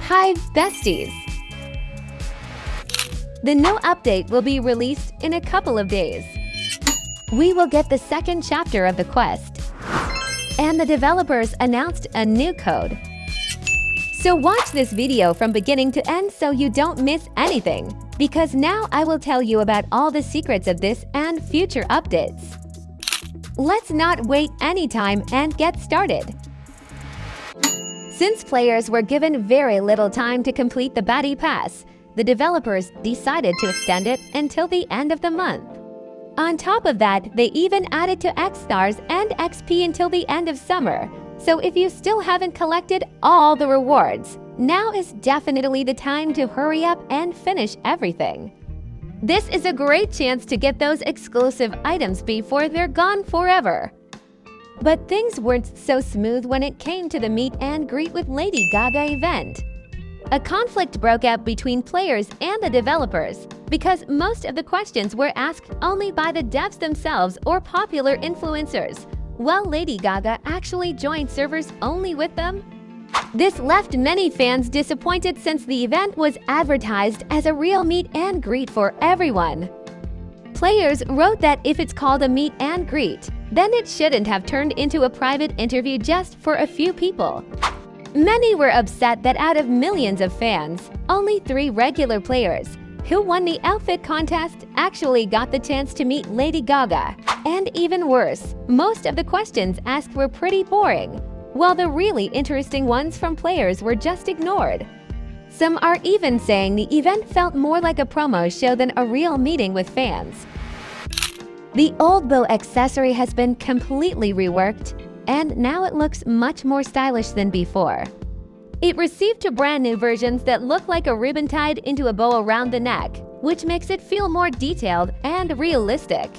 Hi, besties! The new update will be released in a couple of days. We will get the second chapter of the quest, and the developers announced a new code. So watch this video from beginning to end so you don't miss anything, because now I will tell you about all the secrets of this and future updates. Let's not wait any time and get started. Since players were given very little time to complete the Battle Pass, the developers decided to extend it until the end of the month. On top of that, they even added to X-Stars and XP until the end of summer. So if you still haven't collected all the rewards, now is definitely the time to hurry up and finish everything. This is a great chance to get those exclusive items before they're gone forever. But things weren't so smooth when it came to the meet and greet with Lady Gaga event. A conflict broke out between players and the developers because most of the questions were asked only by the devs themselves or popular influencers, while Lady Gaga actually joined servers only with them. This left many fans disappointed since the event was advertised as a real meet and greet for everyone. Players wrote that if it's called a meet and greet, then it shouldn't have turned into a private interview just for a few people. Many were upset that out of millions of fans, only 3 regular players who won the outfit contest actually got the chance to meet Lady Gaga. And even worse, most of the questions asked were pretty boring, while the really interesting ones from players were just ignored. Some are even saying the event felt more like a promo show than a real meeting with fans. The old bow accessory has been completely reworked, and now it looks much more stylish than before. It received 2 brand new versions that look like a ribbon tied into a bow around the neck, which makes it feel more detailed and realistic.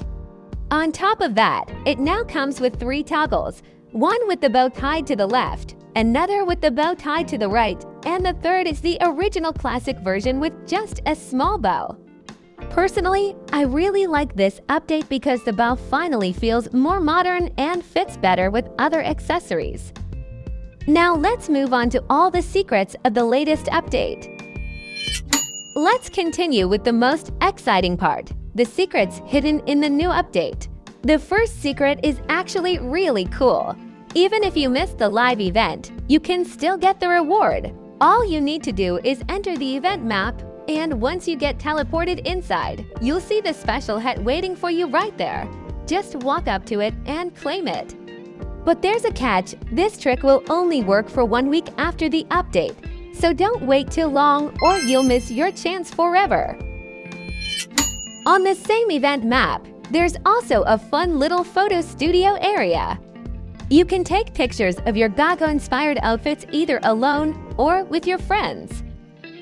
On top of that, it now comes with 3 toggles, one with the bow tied to the left, another with the bow tied to the right, and the third is the original classic version with just a small bow. Personally, I really like this update because the bow finally feels more modern and fits better with other accessories. Now let's move on to all the secrets of the latest update. Let's continue with the most exciting part, the secrets hidden in the new update. The first secret is actually really cool. Even if you missed the live event, you can still get the reward. All you need to do is enter the event map, and once you get teleported inside, you'll see the special hat waiting for you right there. Just walk up to it and claim it. But there's a catch, this trick will only work for 1 week after the update, so don't wait too long or you'll miss your chance forever. On the same event map, there's also a fun little photo studio area. You can take pictures of your Gaga-inspired outfits either alone or with your friends.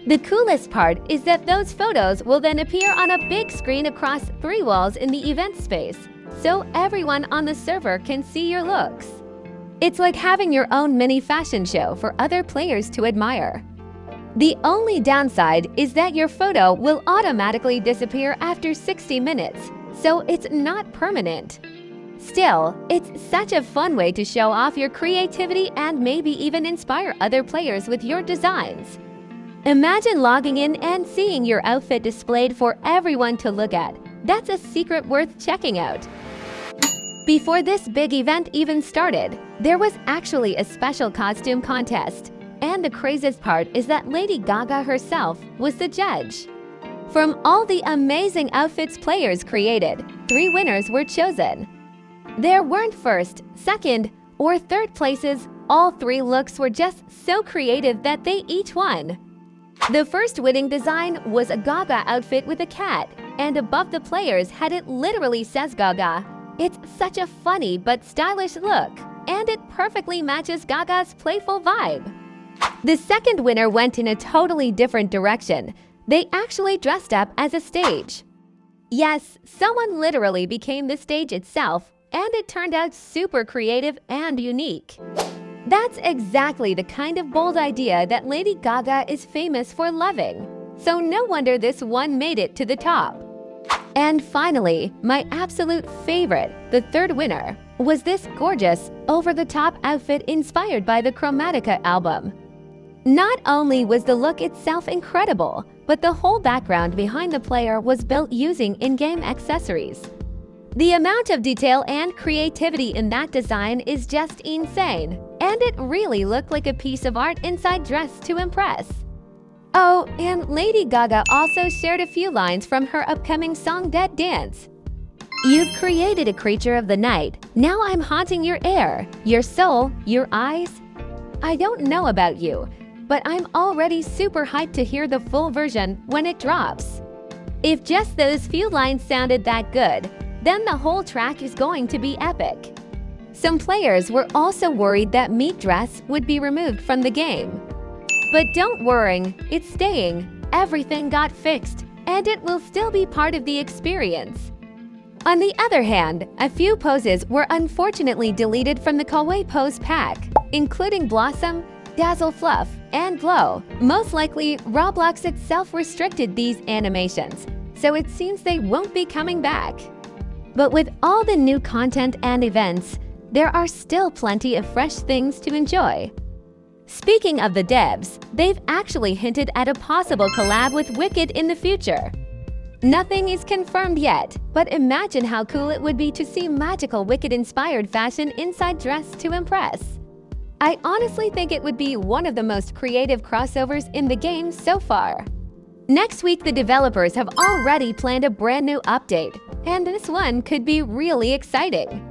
The coolest part is that those photos will then appear on a big screen across 3 walls in the event space, so everyone on the server can see your looks. It's like having your own mini fashion show for other players to admire. The only downside is that your photo will automatically disappear after 60 minutes, so it's not permanent. Still, it's such a fun way to show off your creativity and maybe even inspire other players with your designs. Imagine logging in and seeing your outfit displayed for everyone to look at. That's a secret worth checking out. Before this big event even started, there was actually a special costume contest. And the craziest part is that Lady Gaga herself was the judge. From all the amazing outfits players created, 3 winners were chosen. There weren't first, second, or third places. All 3 looks were just so creative that they each won. The first winning design was a Gaga outfit with a cat, and above the players' head it literally says Gaga. It's such a funny but stylish look, and it perfectly matches Gaga's playful vibe. The second winner went in a totally different direction. They actually dressed up as a stage. Yes, someone literally became the stage itself, and it turned out super creative and unique. That's exactly the kind of bold idea that Lady Gaga is famous for loving. So no wonder this one made it to the top. And finally, my absolute favorite, the third winner, was this gorgeous, over-the-top outfit inspired by the Chromatica album. Not only was the look itself incredible, but the whole background behind the player was built using in-game accessories. The amount of detail and creativity in that design is just insane, and it really looked like a piece of art inside Dress to Impress. Oh, and Lady Gaga also shared a few lines from her upcoming song Dead Dance. "You've created a creature of the night. Now I'm haunting your air, your soul, your eyes. I don't know about you, but I'm already super hyped to hear the full version when it drops." If just those few lines sounded that good, then the whole track is going to be epic. Some players were also worried that Meet Dress would be removed from the game. But don't worry, it's staying. Everything got fixed, and it will still be part of the experience. On the other hand, a few poses were unfortunately deleted from the Kawaii Pose pack, including Blossom, Dazzle Fluff, and Glow. Most likely, Roblox itself restricted these animations, so it seems they won't be coming back. But with all the new content and events, there are still plenty of fresh things to enjoy. Speaking of the devs, they've actually hinted at a possible collab with Wicked in the future. Nothing is confirmed yet, but imagine how cool it would be to see magical Wicked-inspired fashion inside Dress to Impress. I honestly think it would be one of the most creative crossovers in the game so far. Next week, the developers have already planned a brand new update, and this one could be really exciting.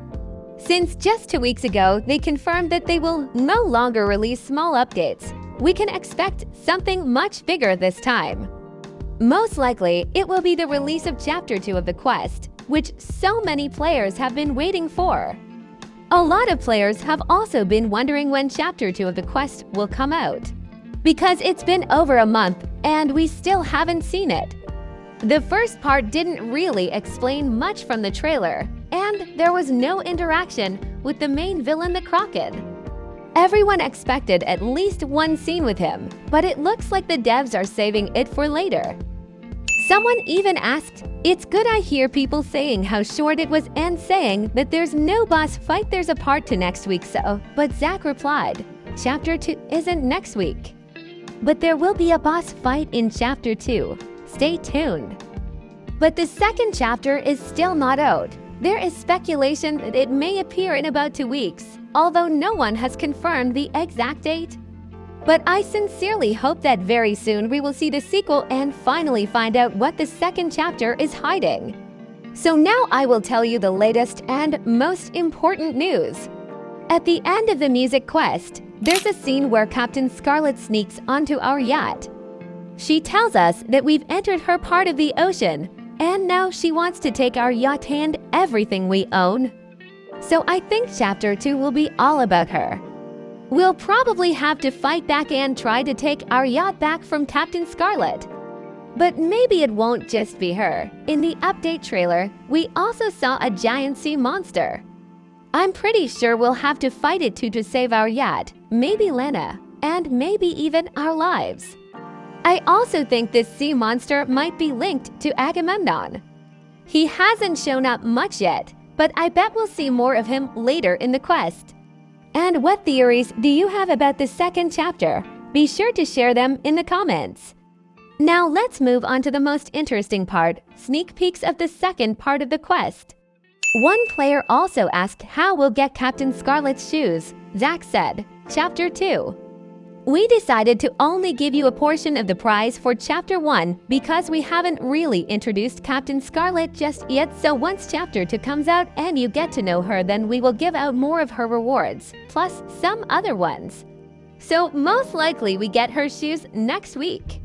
Since just 2 weeks ago, they confirmed that they will no longer release small updates, we can expect something much bigger this time. Most likely, it will be the release of Chapter 2 of the quest, which so many players have been waiting for. A lot of players have also been wondering when Chapter 2 of the quest will come out, because it's been over a month and we still haven't seen it. The first part didn't really explain much from the trailer, and there was no interaction with the main villain, the Kraken. Everyone expected at least one scene with him, but it looks like the devs are saving it for later. Someone even asked, "It's good I hear people saying how short it was and saying that there's no boss fight, there's a part to next week so," but Zach replied, "Chapter 2 isn't next week. But there will be a boss fight in Chapter 2. Stay tuned." But the second chapter is still not out. There is speculation that it may appear in about 2 weeks, although no one has confirmed the exact date. But I sincerely hope that very soon we will see the sequel and finally find out what the second chapter is hiding. So now I will tell you the latest and most important news. At the end of the music quest, there's a scene where Captain Scarlet sneaks onto our yacht. She tells us that we've entered her part of the ocean, and now she wants to take our yacht and everything we own. So I think Chapter 2 will be all about her. We'll probably have to fight back and try to take our yacht back from Captain Scarlet. But maybe it won't just be her. In the update trailer, we also saw a giant sea monster. I'm pretty sure we'll have to fight it to save our yacht, maybe Lena, and maybe even our lives. I also think this sea monster might be linked to Agamemnon. He hasn't shown up much yet, but I bet we'll see more of him later in the quest. And what theories do you have about the second chapter? Be sure to share them in the comments. Now let's move on to the most interesting part, sneak peeks of the second part of the quest. One player also asked how we'll get Captain Scarlet's shoes. Zach said, Chapter 2. We decided to only give you a portion of the prize for Chapter 1 because we haven't really introduced Captain Scarlet just yet, so once Chapter 2 comes out and you get to know her, then we will give out more of her rewards, plus some other ones. So most likely we get her shoes next week.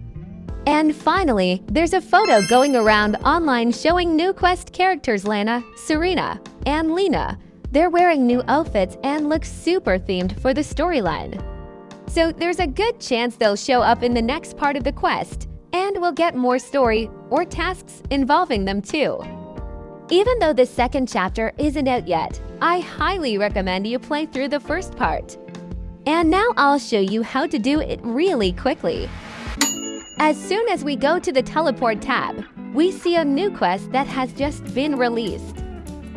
And finally, there's a photo going around online showing new quest characters Lana, Serena, and Lena. They're wearing new outfits and look super themed for the storyline. So there's a good chance they'll show up in the next part of the quest, and we'll get more story or tasks involving them too. Even though the second chapter isn't out yet, I highly recommend you play through the first part. And now I'll show you how to do it really quickly. As soon as we go to the teleport tab, we see a new quest that has just been released.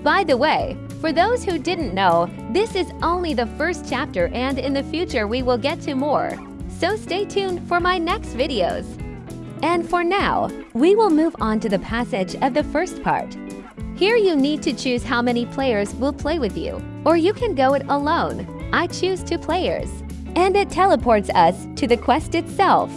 By the way, for those who didn't know, this is only the first chapter and in the future we will get to more. so stay tuned for my next videos. And for now, we will move on to the passage of the first part. Here you need to choose how many players will play with you, or you can go it alone. I choose 2 players, and it teleports us to the quest itself.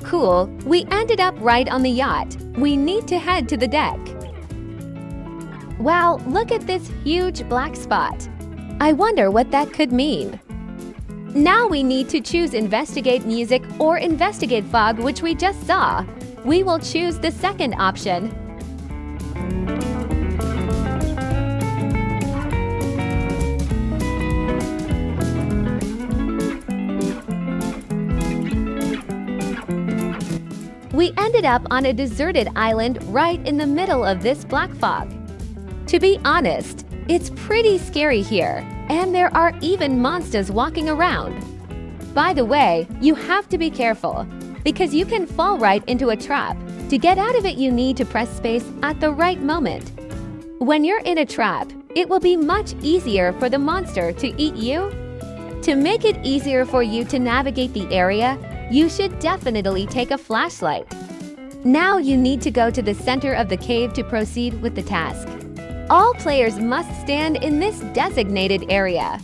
Cool, we ended up right on the yacht. We need to head to the deck. Wow, look at this huge black spot. I wonder what that could mean. Now we need to choose Investigate Music or Investigate Fog, which we just saw. We will choose the second option. We ended up on a deserted island right in the middle of this black fog. To be honest, it's pretty scary here, and there are even monsters walking around. By the way, you have to be careful, because you can fall right into a trap. To get out of it, you need to press space at the right moment. When you're in a trap, it will be much easier for the monster to eat you. To make it easier for you to navigate the area, you should definitely take a flashlight. Now you need to go to the center of the cave to proceed with the task. All players must stand in this designated area.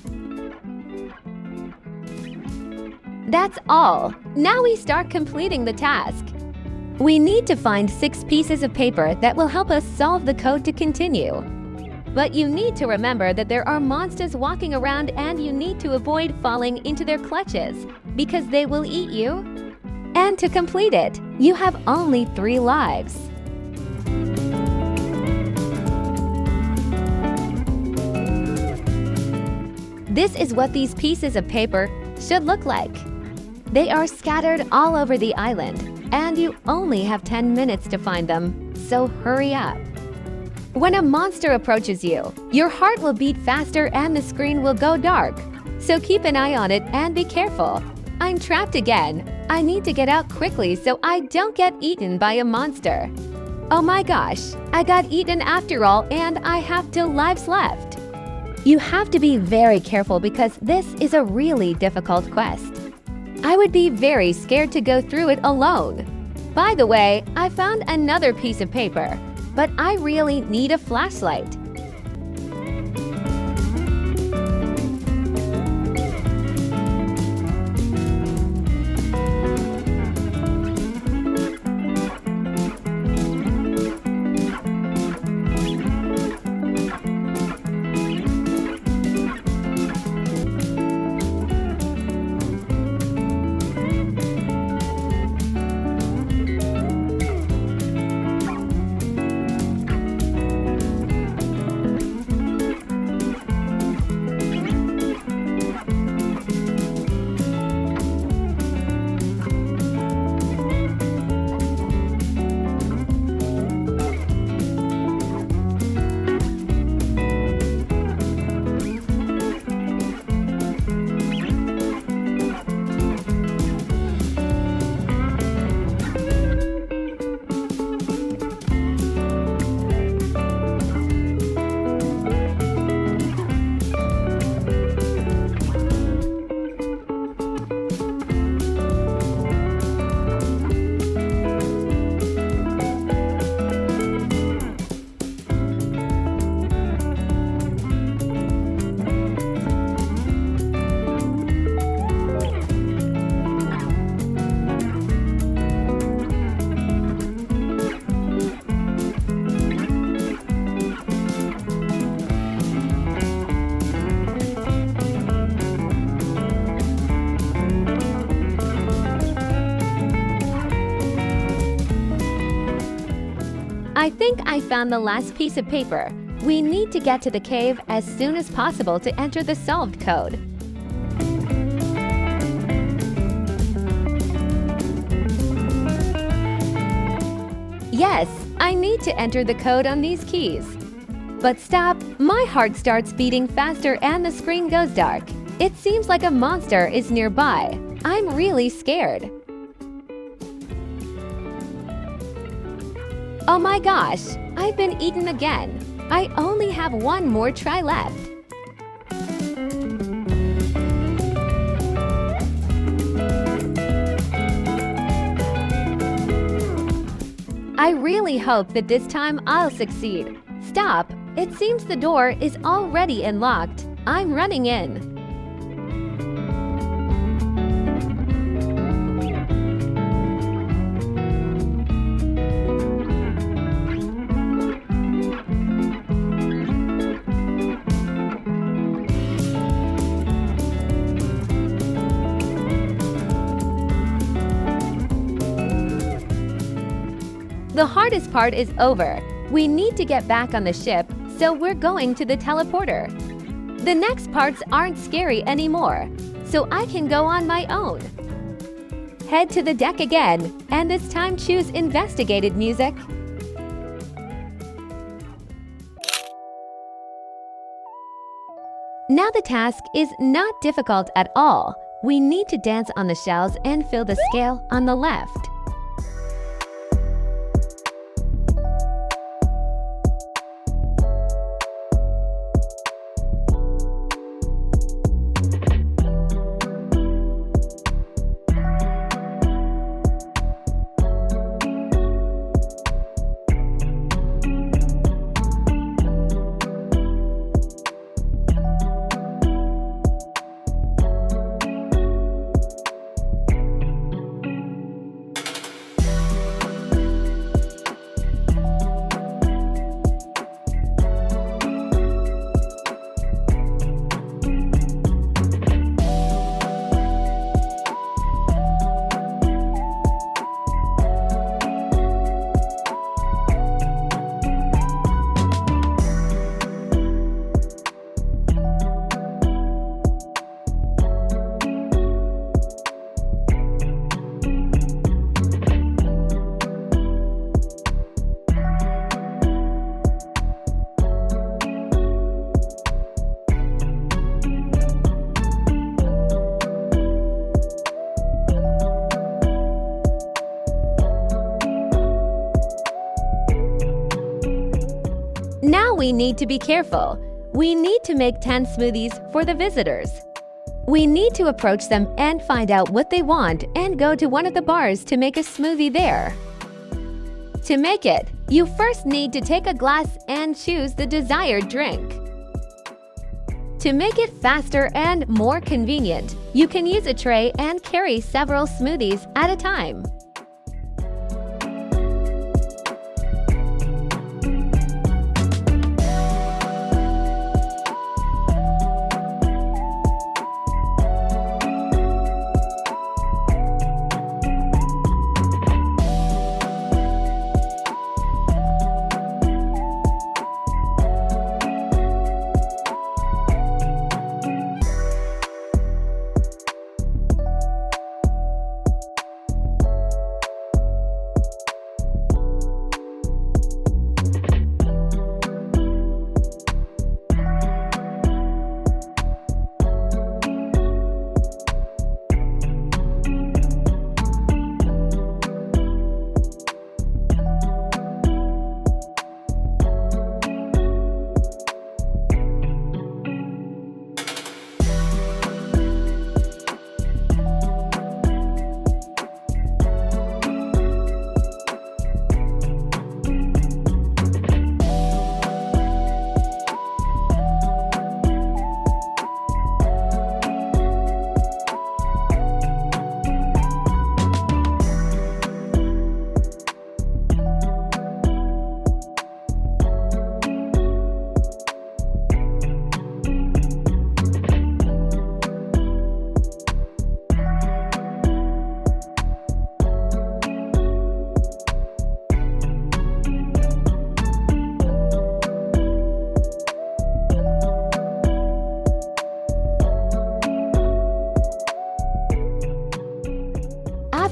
That's all. Now we start completing the task. We need to find 6 pieces of paper that will help us solve the code to continue. But you need to remember that there are monsters walking around and you need to avoid falling into their clutches, because they will eat you. And to complete it, you have only 3 lives. This is what these pieces of paper should look like. They are scattered all over the island, and you only have 10 minutes to find them, so hurry up. When a monster approaches you, your heart will beat faster and the screen will go dark. So keep an eye on it and be careful. I'm trapped again. I need to get out quickly so I don't get eaten by a monster. Oh my gosh, I got eaten after all and I have 2 lives left. You have to be very careful because this is a really difficult quest. I would be very scared to go through it alone. By the way, I found another piece of paper, but I really need a flashlight. I think I found the last piece of paper. We need to get to the cave as soon as possible to enter the solved code. Yes, I need to enter the code on these keys. But stop, my heart starts beating faster and the screen goes dark. It seems like a monster is nearby. I'm really scared. Oh my gosh, I've been eaten again. I only have one more try left. I really hope that this time I'll succeed. Stop! It seems the door is already unlocked. I'm running in. The hardest part is over. We need to get back on the ship, so we're going to the teleporter. The next parts aren't scary anymore, so I can go on my own. Head to the deck again, and this time choose investigated music. Now the task is not difficult at all. We need to dance on the shells and fill the scale on the left. Now we need to be careful. We need to make 10 smoothies for the visitors. We need to approach them and find out what they want and go to one of the bars to make a smoothie there. To make it, you first need to take a glass and choose the desired drink. To make it faster and more convenient, you can use a tray and carry several smoothies at a time.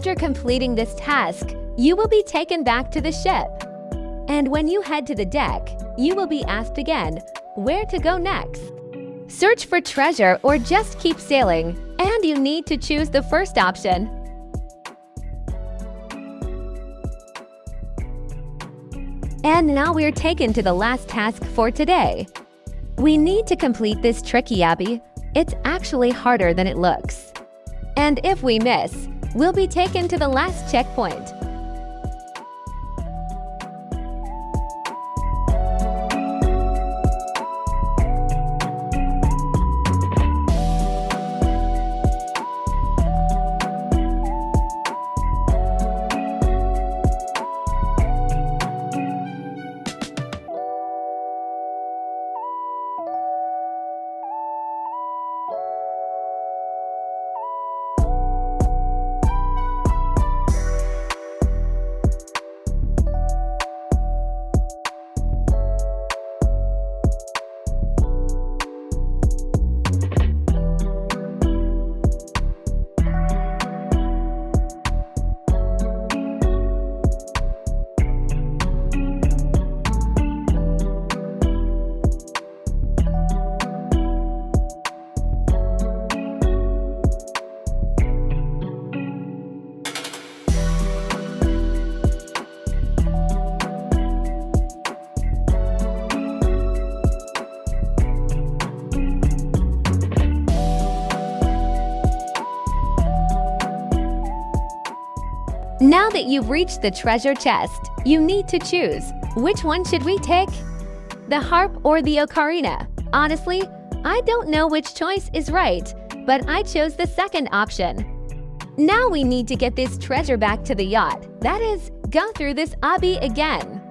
After completing this task, you will be taken back to the ship. And when you head to the deck, you will be asked again where to go next. Search for treasure or just keep sailing, and you need to choose the first option. And now we're taken to the last task for today. We need to complete this tricky obby. It's actually harder than it looks. And if we miss, we'll be taken to the last checkpoint. Now that you've reached the treasure chest, you need to choose. Which one should we take? The harp or the ocarina? Honestly, I don't know which choice is right, but I chose the second option. Now we need to get this treasure back to the yacht. That is, go through this obby again.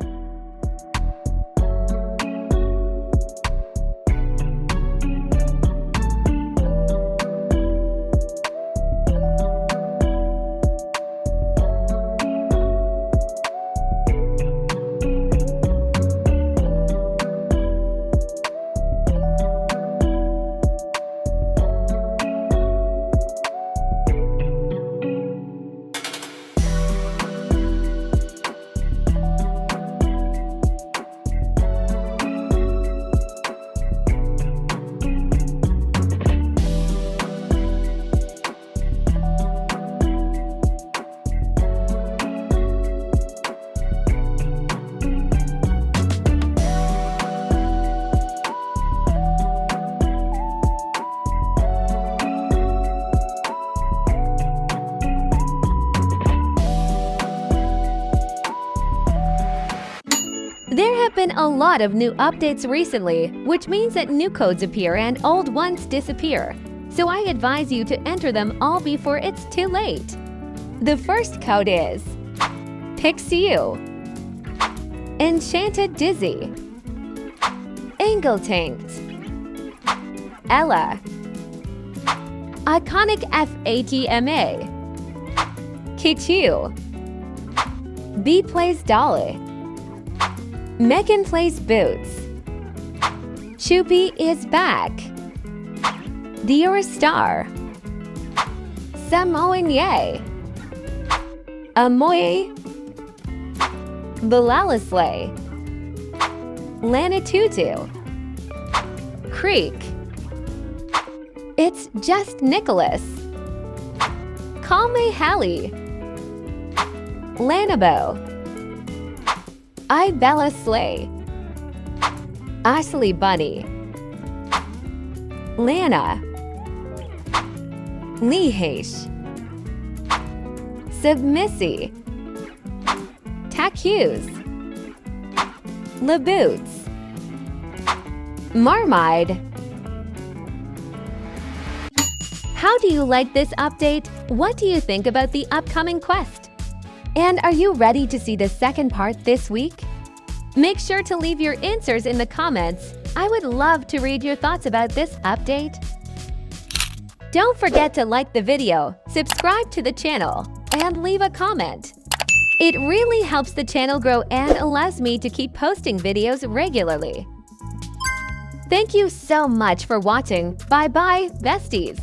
There have been a lot of new updates recently, which means that new codes appear and old ones disappear. So I advise you to enter them all before it's too late. The first code is Pixiu, Enchanted Dizzy, Angletankt, Ella, Iconic FATMA, Kichu, B Plays Dolly, Megan Plays Boots, Choopy is back, Dior Star, Samoan Ye, Amoy, Bilalisley, Lanitutu, Creek, It's Just Nicholas, Kalme Hallie, Lanabo, I Bella Slay, Ashley Bunny, Lana, Lehesh, Submissy, Takus, LeBoots, Marmide. How do you like this update? What do you think about the upcoming quest? And are you ready to see the second part this week? Make sure to leave your answers in the comments. I would love to read your thoughts about this update. Don't forget to like the video, subscribe to the channel, and leave a comment. It really helps the channel grow and allows me to keep posting videos regularly. Thank you so much for watching. Bye-bye, besties!